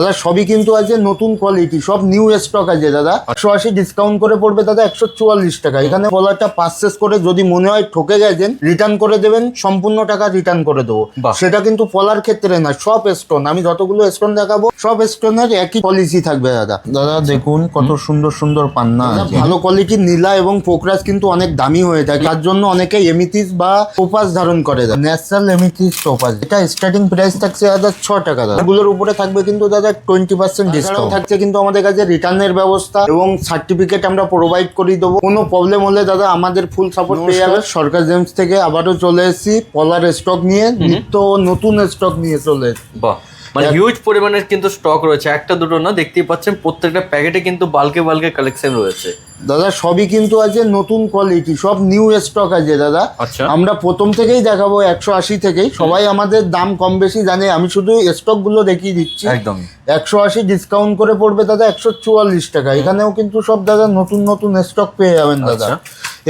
দাদা সবই কিন্তু আছে নতুন কোয়ালিটি, সব নিউ স্টক আছে দাদা। 180 ডিসকাউন্ট করে পড়বে দাদা 144 টাকা। এখানে পলারটা পারচেস করে যদি মনে হয় ঠকে গেছেন রিটার্ন করে দেবেন, সম্পূর্ণ টাকা রিটার্ন করে দেবো। সেটা কিন্তু পলার ক্ষেত্রে না, সব স্টোন, আমি যতগুলো স্টোন দেখাবো সব স্টোনের একই পলিসি থাকবে দাদা। দাদা দেখুন কত সুন্দর সুন্দর পান্না আছে। ভালো কোয়ালিটির নীলা এবং পোকরাজ কিন্তু অনেক দামি হয়ে থাকে, তার জন্য অনেকে এমিথিস বা টোপাজ ধারণ করে দাদা। ন্যাচারাল এমিথিস টোপাজ, এটা স্টার্টিং প্রাইস থাকছে দাদা 6 টাকা দাদা। এগুলোর উপরে থাকবে কিন্তু দাদা 20% ডিসকাউন্ট থাকছে কিন্তু আমাদের কাছে রিটার্নের ব্যবস্থা এবং সার্টিফিকেট আমরা প্রোভাইড করে দেবো। কোনো প্রবলেম হলে দাদা আমাদের ফুল সাপোর্ট পেয়ে যাবে। সরকার জেমস থেকে আবারও চলে এসেছি পলার স্টক নিয়ে, নিত্য নতুন স্টক নিয়ে চলে এসেছি। বাহ, মানে হিউজ পরিমাণের কিন্তু স্টক রয়েছে, একটা দুটো না, দেখতেই পাচ্ছেন প্রত্যেকটা প্যাকেটে কিন্তু বাল্কে বাল্কে কালেকশন রয়েছে দাদা। সবই কিন্তু আছে নতুন কোয়ালিটি, সব নিউ স্টক আছে দাদা। আচ্ছা, আমরা প্রথম থেকেই দেখাবো 180 থেকেই। সবাই আমাদের দাম কম বেশি জানে, আমি শুধু স্টক গুলো দেখিয়ে দিচ্ছি। একদম 180 ডিসকাউন্ট করে পড়বে দাদা 144 টাকা। এখানেও কিন্তু সব দাদা নতুন নতুন স্টক পেয়ে যাবেন দাদা।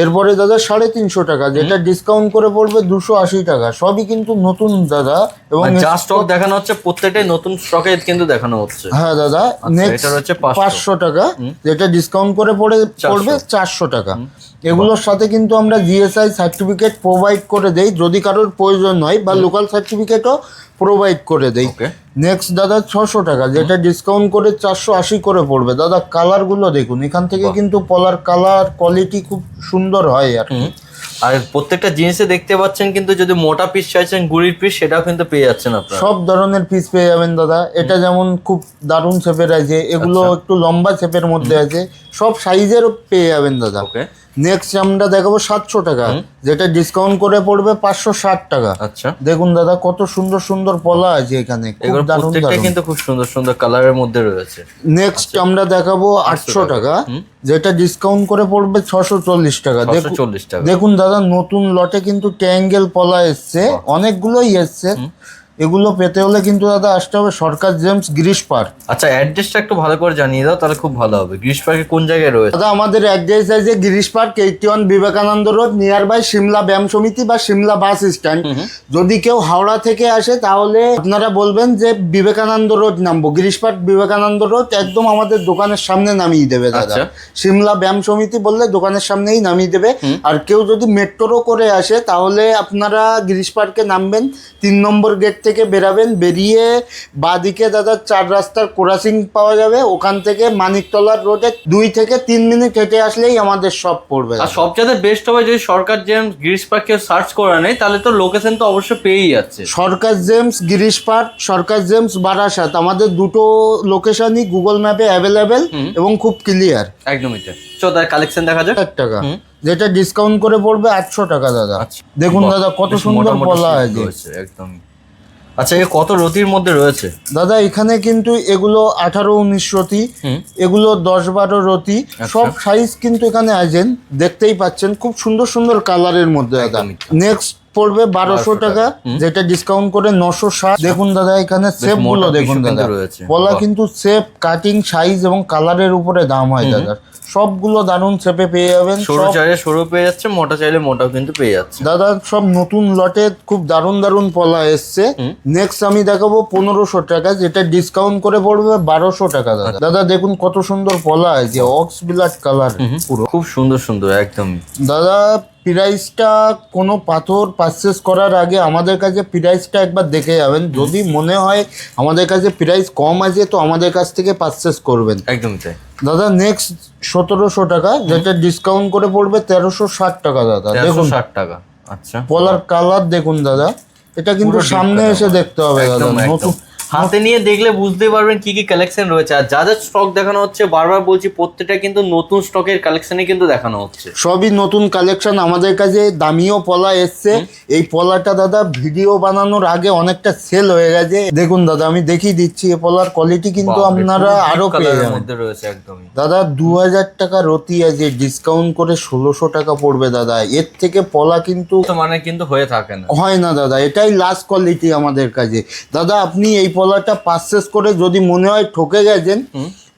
এরপরে দাদা 350 টাকা, যেটা ডিসকাউন্ট করে পড়বে 280 টাকা। সবই কিন্তু নতুন দাদা, এবং যা স্টক দেখানো হচ্ছে প্রত্যেকটাই নতুন স্টকে কিন্তু দেখানো হচ্ছে। হ্যাঁ দাদা, নেক্সট 500 টাকা, যেটা ডিসকাউন্ট করে পড়বে 400 টাকা। এগুলোর সাথে কিন্তু আমরা জিএসআই সার্টিফিকেট প্রোভাইড করে দেই যদি কারোর প্রয়োজন হয়, বা লোকাল সার্টিফিকেটও প্রোভাইড করে দেই। নেক্সট দাদা 600 টাকা, যেটা ডিসকাউন্ট করে 480 করে পড়বে দাদা। কালারগুলো দেখুন, এখান থেকে কিন্তু পলার কালার কোয়ালিটি খুব সুন্দর হয় আর কি। আর প্রত্যেকটা জিনিসে দেখতে পাচ্ছেন কিন্তু যদি মোটা পিস চাইছেন, গুড়ির পিস, সেটাও কিন্তু পেয়ে যাচ্ছেন আপনারা। সব ধরনের পিস পেয়ে যাবেন দাদা। এটা যেমন খুব দারুণ শেপের আছে, এগুলো একটু লম্বা শেপের মধ্যে আছে, সব সাইজেরও পেয়ে যাবেন দাদা। নেক্সট আমরা দেখাবো 700 টাকা, যেটা ডিসকাউন্ট করে পড়বে 560 টাকা। আচ্ছা, দেখুন দাদা কত সুন্দর সুন্দর পলা আছে এখানে, খুব দারুণ দারুণ, কিন্তু খুব সুন্দর সুন্দর কালারের মধ্যে রয়েছে। নেক্সট আমরা দেখাবো 800 টাকা, যেটা ডিসকাউন্ট করে পড়বে 640 টাকা। দেখুন দাদা নতুন লটে কিন্তু ট্রায়াঙ্গেল পলা এসছে, অনেকগুলোই এসছে। এগুলো পেতে হলে কিন্তু দাদা আসতে হবে সরকার জেমস গ্রিস পার্ক। আচ্ছা, অ্যাড্রেসটা একটু ভালো করে জানিয়ে দাও, তাহলে খুব ভালো হবে। গ্রিস পার্কে কোন জায়গায় রয়েছে দাদা? আমাদের অ্যাড্রেস আছে Girish Park 81 Vivekananda Road, near by Simla Byayam Samiti বা সিমলা বাস স্ট্যান্ড। যদি কেউ হাওড়া থেকে আসে তাহলে আপনারা বলবেন যে বিবেকানন্দ রোড নামবো, গ্রিস পার্ক বিবেকানন্দ রোড একদম আমাদের দোকানের সামনে নামিয়ে দেবে দাদা। সিমলা ব্যায়াম সমিতি বললে দোকানের সামনেই নামিয়ে দেবে। আর কেউ যদি মেট্রো করে আসে তাহলে আপনারা গ্রিস পার্কে নামবেন, 3 নম্বর গেট থেকে বেরাবেন, বেরিয়ে বাঁদিকে দাদা 4 রাস্তার ক্রসিং পাওয়া যাবে, ওখান থেকে মানিকতলার রোডে 2 থেকে 3 মিনিট হেঁটে আসলেই আমাদের সব পড়বে। আর সবচেয়ে বেস্ট হবে যদি সরকার জেমস গ্রিস পার্কে সার্চ করে নেয়, তাহলে তো লোকেশন তো অবশ্যই পেয়েই যাচ্ছে। সরকার জেমস গ্রিস পার্ক, সরকার জেমস বারাসাত, আমাদের দুটো লোকেশনই গুগল ম্যাপে অ্যাভেলেবেল এবং খুব ক্লিয়ার। একদমই তাই। চলো তার কালেকশন দেখা যাক। 1 টাকা, যেটা ডিসকাউন্ট করে পড়বে 800 টাকা দাদা। দেখুন দাদা কত সুন্দর পলা আছে একদম। আচ্ছা, এ কত রতির মধ্যে রয়েছে দাদা? এখানে কিন্তু এগুলো 18-19 রতি, এগুলো 10-12 রতি, সব সাইজ কিন্তু এখানে আছেন, দেখতেই পাচ্ছেন খুব সুন্দর সুন্দর কালারের মধ্যে দাদা। নেক্সট পড়বে 1200 টাকা, যেটা ডিসকাউন্ট করে 960। দেখুন দাদা এখানে শেপ গুলো দেখুন দাদা, পলা কিন্তু শেপ, কাটিং, সাইজ এবং কালারের উপরে দাম হয় দাদা। সবগুলো দারুণ শেপে পেয়ে যাবেন, সরু চাইলে সরু পেয়ে যাচ্ছে, মোটা চাইলে মোটাও কিন্তু পেয়ে যাচ্ছে দাদা। সব নতুন লটে খুব দারুণ দারুণ পলা এসছে। নেক্সট আমি দেখাবো 1500 টাকা, যেটা ডিসকাউন্ট করে পড়বে 1200 টাকা দাদা। দাদা দেখুন কত সুন্দর পলা আছে, অক্স ব্লাড কালার, পুরো খুব সুন্দর সুন্দর একদম দাদা। প্রাইসটা কোনো পাথর পারচেস করার আগে আমাদের কাছে প্রাইসটা একবার দেখে যাবেন, যদি মনে হয় আমাদের কাছে প্রাইস কম আছে তো আমাদের কাছ থেকে পারচেস করবেন। একদমই তাই দাদা। নেক্সট 1700 টাকা, যেটা ডিসকাউন্ট করে পড়বে 1360 টাকা দাদা। দেখুন 60 টাকা। আচ্ছা, পলার কালার দেখুন দাদা, এটা কিন্তু সামনে এসে দেখতে হবে দাদা, নতুন হাতে নিয়ে দেখলে বুঝতে পারবেন কি কি কালেকশন রয়েছে। আর যা যা স্টক দেখানো হচ্ছে, বারবার বলছি, প্রত্যেকটা কিন্তু নতুন স্টকের কালেকশনই কিন্তু দেখানো হচ্ছে, সবই নতুন কালেকশন। আমাদের কাছে দামিও পলা এসছে। এই পলাটা দাদা ভিডিও বানানোর আগে অনেকটা সেল হয়ে গেছে। দেখুন দাদা আমি দেখিয়ে দিচ্ছি, এই পলার কোয়ালিটি কিন্তু আপনারা আরো পেয়ে যাবেন দাদা। 2000 টাকা রতি আছে, ডিসকাউন্ট করে 1600 টাকা পড়বে দাদা। এর থেকে পলা কিন্তু মানে কিন্তু হয়ে থাকে না, হয় না দাদা, এটাই লাস্ট কোয়ালিটি আমাদের কাছে দাদা। আপনি এই পলাটা পারচেস করে যদি মনে হয় ঠকে গেছেন,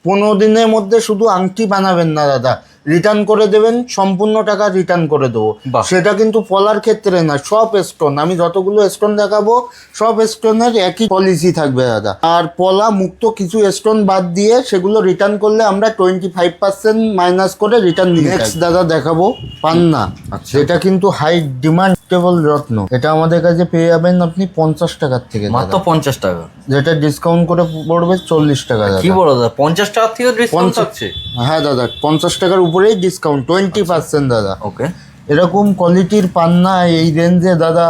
15 দিনের মধ্যে শুধু আংটি বানাবেন না দাদা, রিটার্ন করে দেবেন, সম্পূর্ণ টাকা রিটার্ন করে দেবো। বাহ। সেটা কিন্তু পলার ক্ষেত্রে না, সব স্টোন, আমি যতগুলো স্টোন দেখাবো সব স্টোনের একই পলিসি থাকবে দাদা। আর পলা মুক্ত কিছু স্টোন বাদ দিয়ে সেগুলো রিটার্ন করলে আমরা 25% মাইনাস করে রিটার্ন নিই। নেক্সট দাদা দেখাবো পান্না। আচ্ছা। এটা কিন্তু হাই ডিমান্ডেবল রত্ন। এটা আমাদের কাছে পেয়ে যাবেন আপনি 50 টাকার থেকে মাত্র দাদা। 50 টাকা। যেটা ডিসকাউন্ট করে পড়বে 40 টাকা দাদা। কি বলো দাদা, 50 টাকা থেকে ডিসকাউন্ট থাকছে? হ্যাঁ দাদা, 50 টাকার উপরেই ডিসকাউন্ট, 20% দাদা। ওকে। এরকম কোয়ালিটির পান্না এই রেঞ্জে দাদা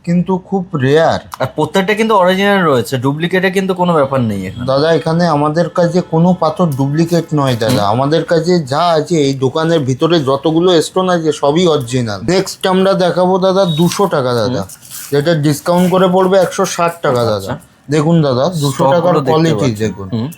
কিন্তু খুব রেয়ার আর প্রত্যেকটা কিন্তু অরিজিনাল রয়েছে, ডুপ্লিকেটে কিন্তু কোনো ব্যাপার নেই এখানে। দাদা। এখানে আমাদের কাছে কোনো পাথর ডুপ্লিকেট নয় দাদা, আমাদের কাছে যা আছে এই দোকানের ভিতরে যতগুলো স্টোন আছে সবই অরিজিনাল। নেক্সট আমরা দেখাবো দাদা 200 টাকা দাদা, যেটা ডিসকাউন্ট করে পড়বে 160 টাকা দাদা। দেখুন দাদা 200 টাকার স্টকগুলো দেখতে কোয়ালিটি পাচ্ছি। দেখুন, হুম।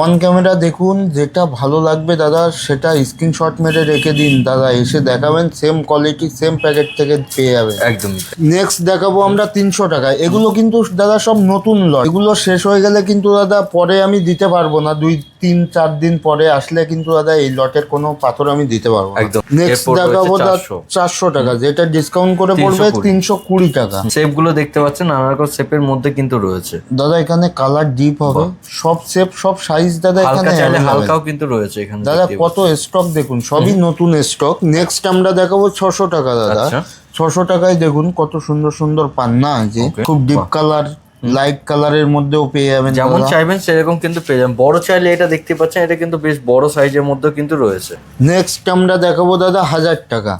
অন ক্যামেরা দেখুন, যেটা ভালো লাগবে দাদা সেটা স্ক্রিনশট মেরে রেখে দিন দাদা, এসে দেখাবেন সেম কোয়ালিটি সেম প্যাকেট থেকে পেয়ে যাবেন। একদমই। নেক্সট দেখাবো আমরা 300 টাকায়। এগুলো কিন্তু দাদা সব নতুন লট, এগুলো শেষ হয়ে গেলে কিন্তু দাদা পরে আমি দিতে পারবো না, 2-3-4 দিন পরে আসলে কিন্তু দাদা এই লটের কোনো পাথর আমি দিতে পারবো না। একদম। নেক্সট এরপর দেখাবো রয়েছে দাদা 400 400 টাকা, যেটা ডিসকাউন্ট করে পড়বে 320 320 টাকা। শেপ গুলো দেখতে পাচ্ছেন নানা রকম শেপের মধ্যে কিন্তু রয়েছে দাদা এখানে কালার ডিপ হবে, সব শেপ সব সাইজ দাদা হালকা এখানে চাইলে available। হালকাও কিন্তু রয়েছে এখানে দাদা দেখতে কত স্টক দেখুন, সবই নতুন স্টক। নেক্সট আমরা দেখাবো 600 টাকা দাদা। আচ্ছা। 600 টাকায় দেখুন কত সুন্দর সুন্দর পান্না আছে, Okay, খুব ডিপ বাহ। কালার লাইট কালারের মধ্যেও পেয়ে যাবেন যেমন দাদা। চাইবেন সেরকম কিন্তু পেয়ে যাবেন। বড় চাইলে এটা দেখতে পাচ্ছেন, এটা কিন্তু বেশ বড় সাইজের মধ্যে কিন্তু রয়েছে। নেক্সট আমরা দেখাবো দাদা 1000 টাকা।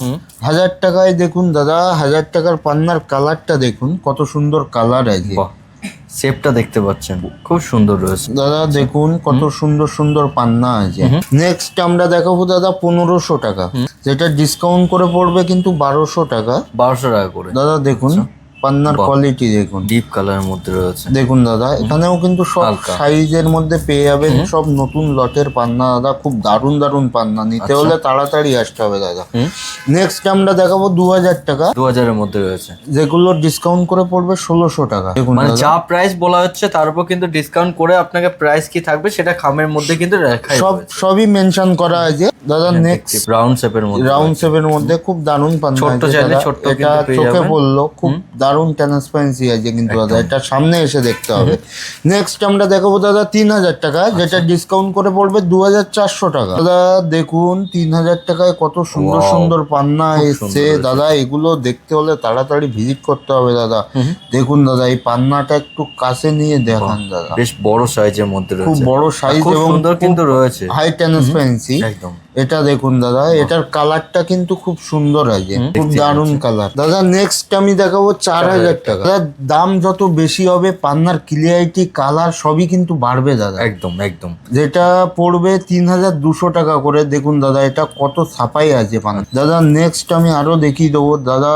1000 টাকায় দেখুন দাদা, 1000 টাকার পান্নার কালারটা দেখুন কত সুন্দর কালার আছে বাহ, শেপটা দেখতে পাচ্ছেন খুব সুন্দর রয়েছে। দাদা, দেখুন কত সুন্দর সুন্দর পান্না আছে। নেক্সট আমরা দেখাবো দাদা 1500 টাকা, যেটা ডিসকাউন্ট করে পড়বে কিন্তু 1200 টাকা 1200 টাকা করে। দাদা। দেখুন পান্নার বাহ। কোয়ালিটি দেখুন, ডিপ কালারের মধ্যে রয়েছে। দেখুন দাদা এখানেও কিন্তু সব হালকা। সাইজের মধ্যে পেয়ে যাবেন, সব নতুন লটের পান্না দাদা, খুব দারুণ দারুণ পান্না, নিতে আচ্ছা। হলে তাড়াতাড়ি আসতে হবে দাদা। নেক্সট আমরা দেখাবো 2000 টাকা, 2000 এর মধ্যে রয়েছে। যেগুলো ডিসকাউন্ট করে পড়বে 1600 টাকা। দেখুন মানে দাদা, যা প্রাইস বলা হচ্ছে তার উপর কিন্তু ডিসকাউন্ট করে আপনাকে প্রাইস কি থাকবে সেটা খামের মধ্যে কিন্তু লেখাই সবই মেনশন করা আছে দাদা। নেক্সট রাউন্ড শেপের মধ্যে রাউন্ড শেপের মধ্যে খুব দারুণ পান্না ছোট্ট আছে চাইলে দাদা। ছোট্ট এটা কিন্তু পেয়ে চোখে যাবেন। পড়লো, খুব দারুণ ট্রান্সপারেন্সি আছে কিন্তু দাদা, এটা সামনে এসে দেখতে হবে। নেক্সট আমরা দেখাবো দাদা 3000 টাকা, যেটা ডিসকাউন্ট করে পড়বে 2400 টাকা। দাদা দেখুন 3000 টাকায় কত সুন্দর Wow, সুন্দর পান্না খুব এসছে সুন্দর হয়েছে। দাদা, এগুলো দেখতে হলে তাড়াতাড়ি ভিজিট করতে হবে দাদা। দেখুন দাদা এই পান্নাটা একটু কাছে নিয়ে দেখান দাদা, বেশ বড় সাইজের মধ্যে খুব রয়েছে। বড় সাইজ খুব এবং সুন্দর কিন্তু রয়েছে। High transparency. একদম। এটা দেখুন দাদা, এটার কালারটা কিন্তু খুব সুন্দর আছে, খুব দেখতে দারুণ কালার দাদা। নেক্সট আমি দেখাবো 4000 টাকা। দাদা দাম যত বেশি হবে পান্নার ক্লিয়ারিটি কালার সবই কিন্তু বাড়বে দাদা, একদম একদম। যেটা পড়বে 3200 টাকা করে। দেখুন দাদা এটা কত ছাপাই আছে পান্না দাদা। নেক্সট আমি আরো দেখিয়ে দেবো দাদা,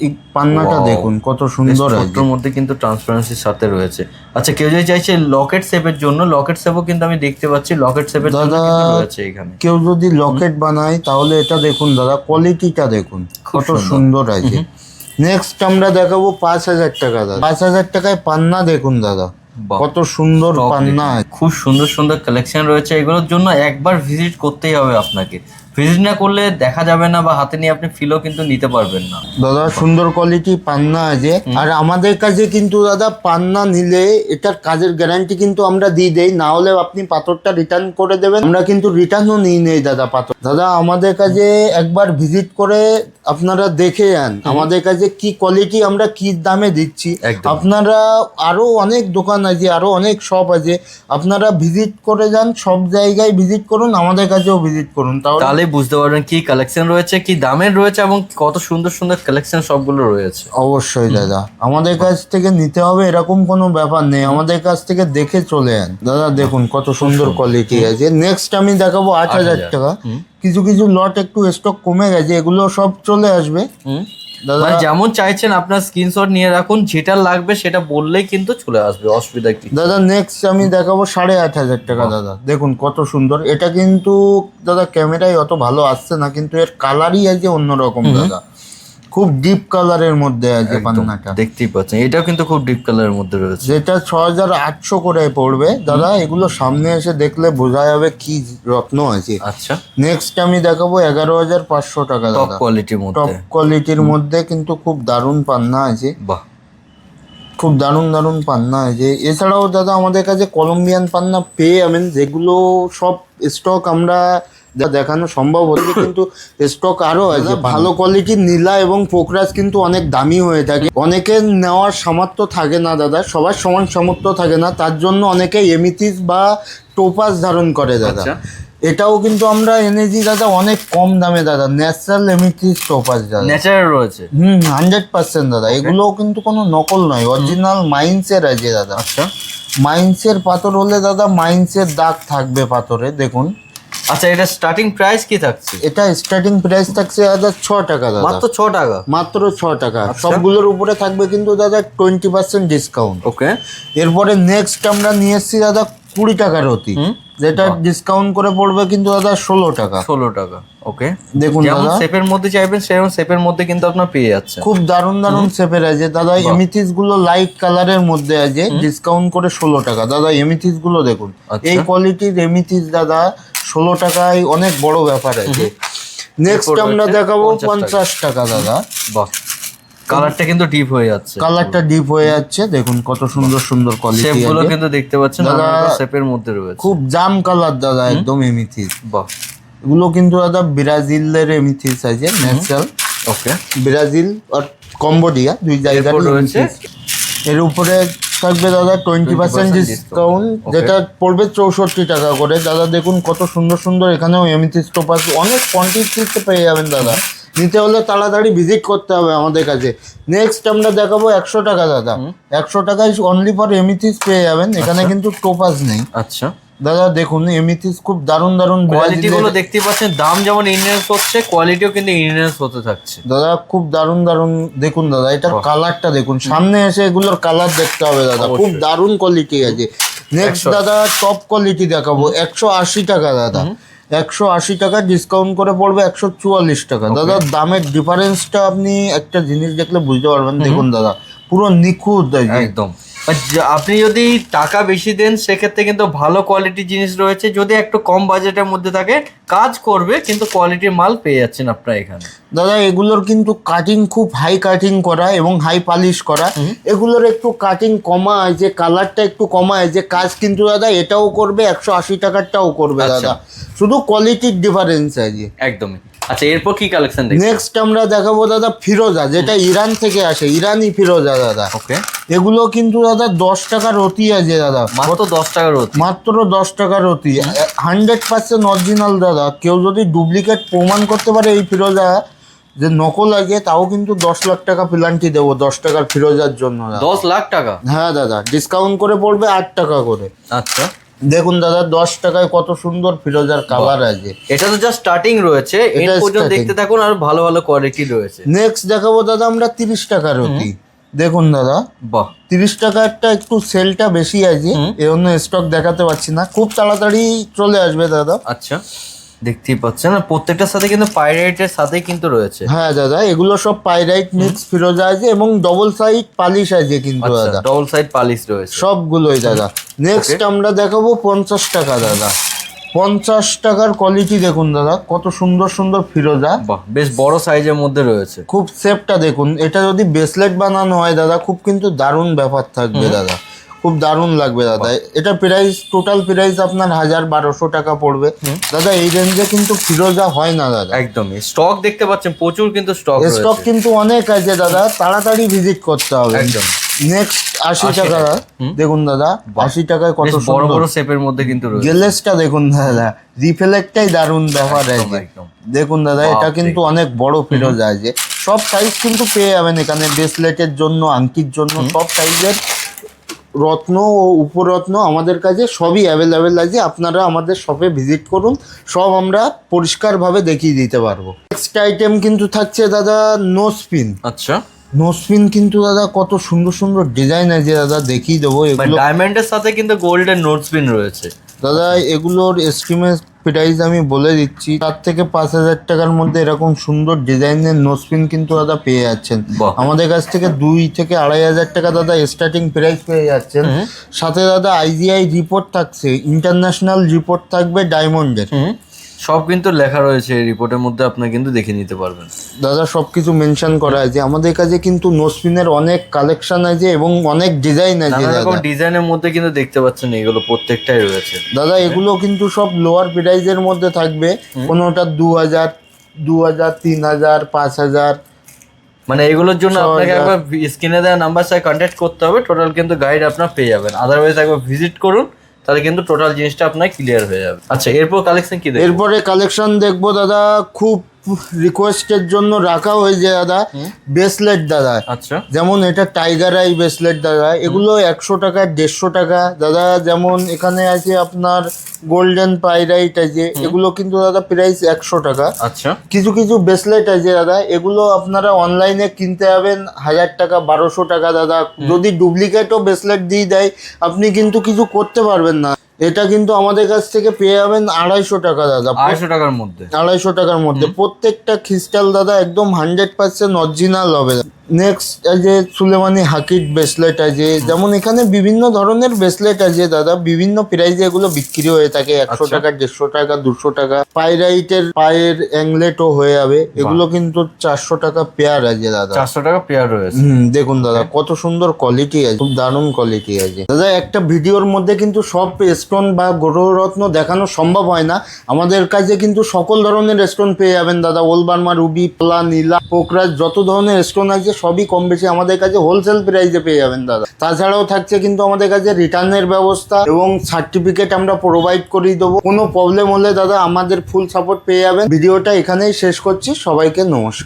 এই পান্নাটা Wow, দেখুন কত বেশ সুন্দর আছে। ছোট্টর মধ্যে কিন্তু ট্রান্সপারেন্সির সাথে রয়েছে। আচ্ছা, কেউ যদি চাইছে লকেট শেপের জন্য, লকেট শেপও কিন্তু আমি দেখতে পাচ্ছি, লকেট শেপের জন্য দাদা, কিন্তু রয়েছে এখানে। কেউ যদি লকেট বানায় তাহলে এটা দেখুন দাদা, কোয়ালিটিটা দেখুন খুব কত সুন্দর আছে। নেক্সট আমরা দেখাবো 5000 টাকা দাদা। 5000 টাকায় পান্না দেখুন দাদা, বাহ। কত সুন্দর Stock পান্না দেখুন, আছে। খুব সুন্দর সুন্দর কালেকশন রয়েছে। এগুলোর জন্য একবার ভিজিট করতেই হবে আপনাকে। ভিজিট না করলে দেখা যাবে না বা হাতে নিয়ে আপনি ফিলও কিন্তু নিতে পারবেন না। দাদা সুন্দর কোয়ালিটি পান্না আছে। আর আমাদের কাছে কিন্তু দাদা পান্না নিলে এটার কাজের গ্যারান্টি কিন্তু আমরা দিয়ে দেই, না হলে আপনি পাথরটা রিটার্ন করে দেবেন, আমরা কিন্তু রিটার্নও নিয়ে নেই দাদা পাথর। দাদা আমাদের কাছে একবার ভিজিট করে আপনারা দেখে যান আমাদের কাছে কি কোয়ালিটি আমরা কি দামে দিচ্ছি। একদম। আপনারা আরো অনেক দোকান আছে, আরো অনেক শপ আছে, আপনারা ভিজিট করে যান, সব জায়গায় ভিজিট করুন, আমাদের কাছেও ভিজিট করুন, তাহলে বুঝতে পারবেন কি কালেকশন রয়েছে, কি দামের রয়েছে এবং কত সুন্দর সুন্দর কালেকশন সবগুলো রয়েছে। অবশ্যই দাদা, আমাদের কাছ থেকে নিতে হবে এরকম কোনো ব্যাপার নেই, আমাদের কাছ থেকে দেখে চলে যান দাদা। দেখুন কত সুন্দর কোয়ালিটি আছে। নেক্সট আমি দেখাবো 8000 টাকা। কিছু কিছু লট একটু স্টক কমে গেছে, এগুলো সব চলে আসবে দাদা। মানে যেমন চাইছেন আপনার স্ক্রিনশট নিয়ে রাখুন, যেটা লাগবে সেটা বললেই কিন্তু চলে আসবে, অসুবিধা কি। দাদা নেক্সট আমি দেখাবো 8500 টাকা দাদা। দেখুন কত সুন্দর, এটা কিন্তু দাদা ক্যামেরায় অত ভালো আসছে না, কিন্তু এর কালারই আছে অন্যরকম দাদা, খুব ডিপ কালারের মধ্যে আছে পান্নাটা, দেখতেই পাচ্ছেন এটাও কিন্তু খুব ডিপ কালারের মধ্যে রয়েছে, যেটা 6800 করে পড়বে দাদা। এগুলো সামনে এসে দেখলে বোঝা যাবে কি রত্ন আছে। আচ্ছা, নেক্সট আমি দেখাবো 11500 টাকা টপ দাদা, কোয়ালিটির টপ মধ্যে। কোয়ালিটির মধ্যে কিন্তু খুব দারুণ পান্না আছে, বাহ, খুব দারুণ দারুণ পান্না আছে। এছাড়াও দাদা আমাদের কাছে কলম্বিয়ান পান্না পেয়ে যাবেন, যেগুলো সব স্টক আমরা যা দেখানো সম্ভব হচ্ছে, কিন্তু স্টক আরো আছে। ভালো কোয়ালিটির নীলা এবং পোকরাজ কিন্তু অনেক দামি হয়ে থাকে, অনেকের নেওয়ার সামর্থ্য থাকে না দাদা, সবার সমান সামর্থ্য থাকে না, তার জন্য অনেকে এমিথিস বা টোপাস ধারণ করে দাদা। আচ্ছা। এটাও কিন্তু আমরা এনেছি দাদা অনেক কম দামে দাদা, ন্যাচারাল এমিথিস টোপাস দাদা। ন্যাচারাল রয়েছে। 100% দাদা, এগুলোও কিন্তু কোনো নকল নয়, অরিজিনাল মাইন্সের আছে দাদা। আচ্ছা, মাইন্সের পাথর হলে দাদা মাইন্সের দাগ থাকবে পাথরে, দেখুন। আচ্ছা, এটা স্টার্টিং প্রাইস কি থাকছে? এটা স্টার্টিং প্রাইস থাকছে দাদা 6 টাকা দাদা, মাত্র 6 টাকা। মাত্র 6 টাকা। সবগুলোর উপরে থাকবে কিন্তু দাদা 20% ডিসকাউন্ট। ওকে, এরপরে নেক্সট আমরা নিয়ে এসেছি দাদা 20 টাকার অতি, যেটা ডিসকাউন্ট করে পড়বে কিন্তু দাদা 16 টাকা। 16 টাকা। ওকে, দেখুন যেমন দাদা, শেপের মধ্যে চাইবেন সেরকম শেপের মধ্যে কিন্তু আপনার পেয়ে যাচ্ছে। খুব দারুণ দারুণ শেপের আছে দাদা। এমিথিস গুলো লাইট কালারের মধ্যে আছে, ডিসকাউন্ট করে 16 টাকা দাদা। এমিথিস গুলো দেখুন, এই কোয়ালিটির এমিথিস দাদা 16 টাকায় অনেক বড় ব্যাপার আছে। নেক্সট আমরা দেখাবো 50 টাকা দাদা। বাহ, কালারটা কিন্তু ডিপ হয়ে যাচ্ছে, কালারটা ডিপ হয়ে যাচ্ছে, দেখুন কত সুন্দর সুন্দর কোয়ালিটি শেপগুলো আছে কিন্তু দেখতে পাচ্ছেন দাদা, শেপের মধ্যে রয়েছে। খুব জাম কালার দাদা, একদম এমিথিস। বাহ, এগুলো কিন্তু দাদা ব্রাজিলের এমিথিস আছে, ন্যাচারাল। ওকে, ব্রাজিল আর কম্বোডিয়া দুই জায়গায় রয়েছে। এর উপরে থাকবে দাদা 20% ডিসকাউন্ট, যেটা পড়বে 64 টাকা করে দাদা। দেখুন কত সুন্দর সুন্দর এখানেও এমিথিস টোপাস অনেক কোয়ান্টিটিতে পেয়ে যাবেন দাদা। নিতে হলে তাড়াতাড়ি ভিজিট করতে হবে আমাদের কাছে। নেক্সট আমরা দেখাবো 100 টাকা দাদা। 100 টাকায় অনলি ফর এমিথিস পেয়ে যাবেন, এখানে কিন্তু টোপাস নেই। আচ্ছা দাদা দেখুন এমিথিস খুব দারুণ দারুণ কোয়ালিটি গুলো দেখতে পাচ্ছেন, দাম যেমন ইনহেন্স হচ্ছে কোয়ালিটিও কিন্তু ইনহেন্স হতে থাকছে দাদা। খুব দারুণ দারুণ দেখুন দাদা, এটার কালারটা দেখুন, সামনে এসে এগুলোর কালার দেখতে হবে দাদা, খুব দারুণ কোয়ালিটি আছে। নেক্সট দাদা টপ কোয়ালিটি দেখাবো 180 টাকা দাদা। 180 টাকা ডিসকাউন্ট করে পড়বে 144 টাকা দাদা। দামের ডিফারেন্সটা আপনি একটা জিনিস দেখলে বুঝতে পারবেন, দেখুন দাদা পুরো নিখুঁত একদম। আপনি যদি টাকা বেশি দেন সেক্ষেত্রে কিন্তু ভালো কোয়ালিটির জিনিস রয়েছে, যদি একটু কম বাজেটের মধ্যে থাকে কাজ করবে কিন্তু কোয়ালিটির মাল পেয়ে যাচ্ছেন আপনারা এখানে দাদা। এগুলোর কিন্তু কাটিং খুব হাই কাটিং করা এবং হাই পালিশ করা, এগুলোর একটু কাটিং কমা আছে, কালারটা একটু কমা আছে, কাজ কিন্তু দাদা এটাও করবে 180 টাকারটাও করবে দাদা, শুধু কোয়ালিটির ডিফারেন্স আছে একদমই। আচ্ছা, এরপর কি কালেকশন দেখব? নেক্সট আমরা দেখাবো দাদা ফিরোজা, যেটা ইরান থেকে আসে, ইরানি ফিরোজা দাদা। ওকে, এগুলো কিন্তু দাদা 10 টাকার অতি আছে দাদা, মাত্র 10 টাকার অতি, মাত্র 10 টাকার অতি। 100% অরিজিনাল দাদা। কেউ যদি ডুপ্লিকেট প্রমাণ করতে পারে এই ফিরোজা যে নকল আছে, তাও কিন্তু 10 লাখ টাকা পেনাল্টি দেবো 10 টাকার ফিরোজার জন্য। 10 লাখ টাকা? হ্যাঁ দাদা, ডিসকাউন্ট করে পড়বে 8 টাকা করে। আচ্ছা, দেখুন দাদা 10 টাকায় কত সুন্দর ফিরোজার কালার আছে। এটা তো জাস্ট স্টার্টিং রয়েছে, এর পর্যন্ত দেখতে থাকুন, আর ভালো ভালো কোয়ালিটি রয়েছে। নেক্সট দেখাবো দাদা আমরা 30 টাকার অতি। দেখুন দাদা, বাহ, 30 টাকারটা একটু সেলটা বেশি আছে, এই জন্য স্টক দেখাতে পাচ্ছি না, খুব তাড়াতাড়ি চলে আসবে দাদা। আচ্ছা, দেখতেই পাচ্ছেন আর প্রত্যেকটার সাথে কিন্তু পাইরাইটের সাথে কিন্তু রয়েছে। হ্যাঁ দাদা, এগুলো সব পাইরাইট মিক্স ফিরোজা আছে এবং ডবল সাইড পালিশ আছে কিন্তু দাদা, ডবল সাইড পালিশ রয়েছে সবগুলোই দাদা। নেক্সট আমরা দেখাবো 50 টাকা দাদা। 50 টাকার কোয়ালিটি দেখুন দাদা, কত সুন্দর সুন্দর ফিরোজা, বাহ, বেশ বড় সাইজের মধ্যে রয়েছে। খুব শেপটা দেখুন, এটা যদি ব্রেসলেট বানানো হয় দাদা খুব কিন্তু দারুণ ব্যাপার থাকবে দাদা, খুব দারুণ লাগবে দাদা। এটা প্রাইস টোটাল প্রাইস আপনার 1200 টাকা পড়বে দাদা। এই রেঞ্জে কিন্তু ফিরোজা হয় না দাদা, একদমই। স্টক দেখতে পাচ্ছেন প্রচুর কিন্তু স্টক কিন্তু অনেক আছে দাদা, তাড়াতাড়ি ভিজিট করতে হবে। একদম। নেক্সট 80 টাকা দেখুন দাদা, 80 টাকায় কত বড় সুন্দর বড় শেপের মধ্যে কিন্তু রয়েছে। গ্লেসটা দেখুন দাদা, রিফ্লেক্টটাই দারুণ ব্যাপার আছে। দেখুন দাদা, এটা কিন্তু অনেক বড় ফিরোজা আছে, সব সাইজ কিন্তু পেয়ে যাবেন এখানে, ব্রেসলেটের জন্য, আংটির জন্য, সব সাইজের রত্ন ও উপরত্ন আমাদের কাছে সবই অ্যাভেলেবেল আছে। আপনারা আমাদের শপে ভিজিট করুন, সব আমরা পরিষ্কারভাবে দেখিয়ে দিতে পারবো। নেক্সট আইটেম কিন্তু থাকছে দাদা নোসপিন। আচ্ছা, নোসপিন কিন্তু দাদা কত সুন্দর সুন্দর ডিজাইন আছে দাদা, দেখিয়ে দেবো। এগুলো ডায়মন্ডের সাথে কিন্তু গোল্ডের নোটস পিন রয়েছে দাদা, এগুলোর এস্টিমেট প্রাইস আমি বলে দিচ্ছি, 4 থেকে 5,000 টাকার মধ্যে এরকম সুন্দর ডিজাইনের নোজপিন কিন্তু দাদা পেয়ে যাচ্ছেন। বাহ। আমাদের কাছ থেকে 2 থেকে 2,500 টাকা দাদা স্টার্টিং প্রাইস পেয়ে যাচ্ছেন। সাথে দাদা আইজিআই রিপোর্ট থাকছে, ইন্টারন্যাশনাল রিপোর্ট থাকবে ডায়মন্ডের। সব কিন্তু লেখা রয়েছে এই রিপোর্টের মধ্যে, আপনি কিন্তু দেখে নিতে পারবেন। দাদা সবকিছু মেনশন করা আছে। আমাদের কাছে কিন্তু নোজপিনের অনেক কালেকশন আছে এবং অনেক ডিজাইন আছে নানা রকম দাদা। ডিজাইনের মধ্যে কিন্তু দেখতে পাচ্ছেন এগুলো প্রত্যেকটাই রয়েছে। দাদা এগুলো কিন্তু সব লোয়ার প্রাইজের মধ্যে থাকবে, কোনোটা 2,000, 3,000, 5,000। মানে এগুলোর জন্য 6,000 আপনাকে একবার স্ক্রিনে দেওয়া নাম্বার সাথে কন্ট্যাক্ট করতে হবে, টোটাল কিন্তু গাইড আপনার পেয়ে যাবেন। আদারওয়াইজ একবার ভিজিট করুন, তাহলে কিন্তু টোটাল জিনিসটা আপনার ক্লিয়ার হয়ে যাবে। আচ্ছা, এরপর কালেকশন কি দেখবো? এরপরে কালেকশন দেখবো দাদা, খুব রিকোয়েস্টের জন্য রাখা হয়েছে দাদা ব্রেসলেট দাদা। আচ্ছা, যেমন এটা টাইগার আই ব্রেসলেট দাদা, এগুলো 100 টাকা 150 টাকা দাদা। যেমন এখানে আছে আপনার গোল্ডেন পাইরাইট আছে, এগুলো কিন্তু দাদা প্রাইস 100 টাকা। আচ্ছা, কিছু কিছু ব্রেসলেট আছে দাদা, এগুলো আপনারা অনলাইনে কিনতে হবেন 1,000 টাকা 1,200 টাকা দাদা। যদি ডুপ্লিকেটও ব্রেসলেট দিয়ে দেয় আপনি কিন্তু কিছু করতে পারবেন না। এটা কিন্তু আমাদের কাছ থেকে পেয়ে যাবেন 250 টাকা দাদা, 250 টাকার মধ্যে। 250 টাকার মধ্যে। প্রত্যেকটা ক্রিস্টাল দাদা একদম 100% অরিজিনাল হবে। নেক্সট আছে সুলেমানি হাকিট ব্রেসলেট আছে। যেমন এখানে বিভিন্ন ধরনের ব্রেসলেট আছে দাদা, বিভিন্ন প্রাইসে এগুলো বিক্রি হয়ে থাকে। 100 টাকা 150 টাকা 200 টাকা। পাইরাইটের পায়ের অ্যাংলেটও হয়ে যাবে, এগুলো কিন্তু 400 টাকা পেয়ার আছে দাদা। 400 টাকা পেয়ার রয়েছে। দেখুন দাদা কত সুন্দর কোয়ালিটি আছে, খুব দারুণ কোয়ালিটি আছে দাদা। একটা ভিডিওর মধ্যে কিন্তু সব স্টোন বা গ্রহরত্ন দেখানো সম্ভব হয় না। আমাদের কাছে কিন্তু সকল ধরনের স্টোন পেয়ে যাবেন দাদা। ওলবার্মা, রুবি, পলা, নীলা, পোকরাজ, যত ধরনের স্টোন আছে সবই কম বেশি আমাদের কাছে হোলসেল প্রাইসে পেয়ে যাবেন দাদা। তাছাড়াও থাকছে কিন্তু আমাদের কাছে রিটার্নের ব্যবস্থা এবং সার্টিফিকেট আমরা প্রোভাইড করে দেবো। কোনো প্রবলেম হলে দাদা আমাদের ফুল সাপোর্ট পেয়ে যাবেন। ভিডিওটা এখানেই শেষ করছি, সবাইকে নমস্কার।